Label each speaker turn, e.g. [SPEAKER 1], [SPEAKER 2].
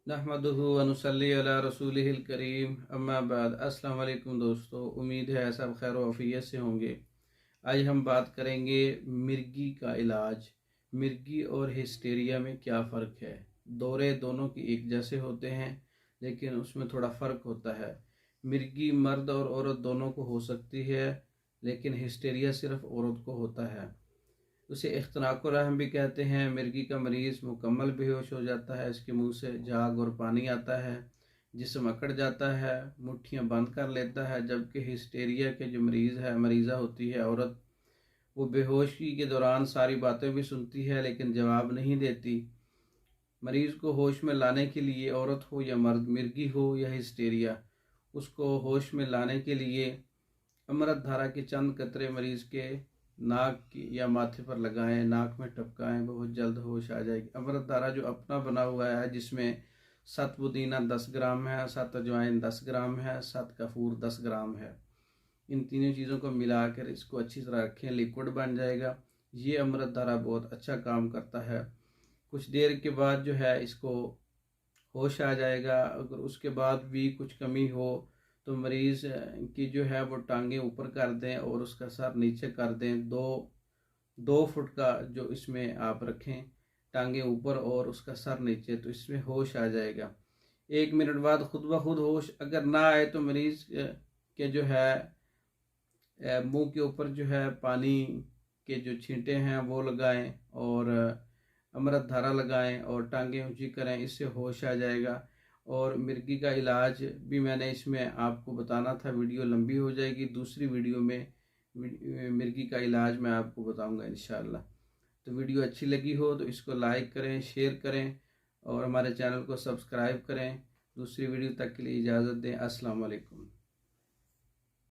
[SPEAKER 1] नहमदुहु व नुसल्ली अला रसूलिहिल करीम अम्मा बाद। अस्सलाम वालेकुम दोस्तों, उम्मीद है सब खैर व आफियत से होंगे। आज हम बात करेंगे मिर्गी का इलाज। मिर्गी और हिस्टेरिया में क्या फ़र्क है। दौरे दोनों की एक जैसे होते हैं, लेकिन उसमें थोड़ा फ़र्क होता है। मिर्गी मर्द और औरत दोनों को हो सकती है, लेकिन हिस्टेरिया सिर्फ औरत को होता है। उसे इख्तनाकुर रहम भी कहते हैं। मिर्गी का मरीज़ मुकम्मल बेहोश हो जाता है, इसके मुंह से झाग और पानी आता है, जिस्म अकड़ जाता है, मुट्ठियाँ बंद कर लेता है। जबकि हिस्टेरिया के जो मरीज़ा होती है औरत, वो बेहोशी के दौरान सारी बातें भी सुनती है लेकिन जवाब नहीं देती। मरीज़ को होश में लाने के लिए, औरत हो या मर्द, मिर्गी हो या हिस्टेरिया, उसको होश में लाने के लिए अमृत धारा के चंद कतरे मरीज़ के नाक की या माथे पर लगाएं, नाक में टपकाएं, बहुत जल्द होश आ जाएगी। अमृत धारा जो अपना बना हुआ है, जिसमें 7 पुदीना 10 ग्राम है, 7 अजवाइन 10 ग्राम है, 7 कपूर 10 ग्राम है। इन तीनों चीज़ों को मिलाकर इसको अच्छी तरह रखें, लिक्विड बन जाएगा। ये अमृत धारा बहुत अच्छा काम करता है। कुछ देर के बाद जो है इसको होश आ जाएगा। अगर उसके बाद भी कुछ कमी हो तो मरीज़ की जो है वो टांगें ऊपर कर दें और उसका सर नीचे कर दें। 2 फुट का जो इसमें आप रखें, टांगें ऊपर और उसका सर नीचे, तो इसमें होश आ जाएगा। 1 मिनट बाद खुद ब खुद होश अगर ना आए तो मरीज़ के जो है मुंह के ऊपर जो है पानी के जो छींटे हैं वो लगाएं और अमृत धारा लगाएं और टांगें ऊंची करें, इससे होश आ जाएगा। और मिर्गी का इलाज भी मैंने इसमें आपको बताना था, वीडियो लंबी हो जाएगी। दूसरी वीडियो में मिर्गी का इलाज मैं आपको बताऊंगा इंशाअल्लाह। तो वीडियो अच्छी लगी हो तो इसको लाइक करें, शेयर करें और हमारे चैनल को सब्सक्राइब करें। दूसरी वीडियो तक के लिए इजाज़त दें। अस्सलाम वालेकुम।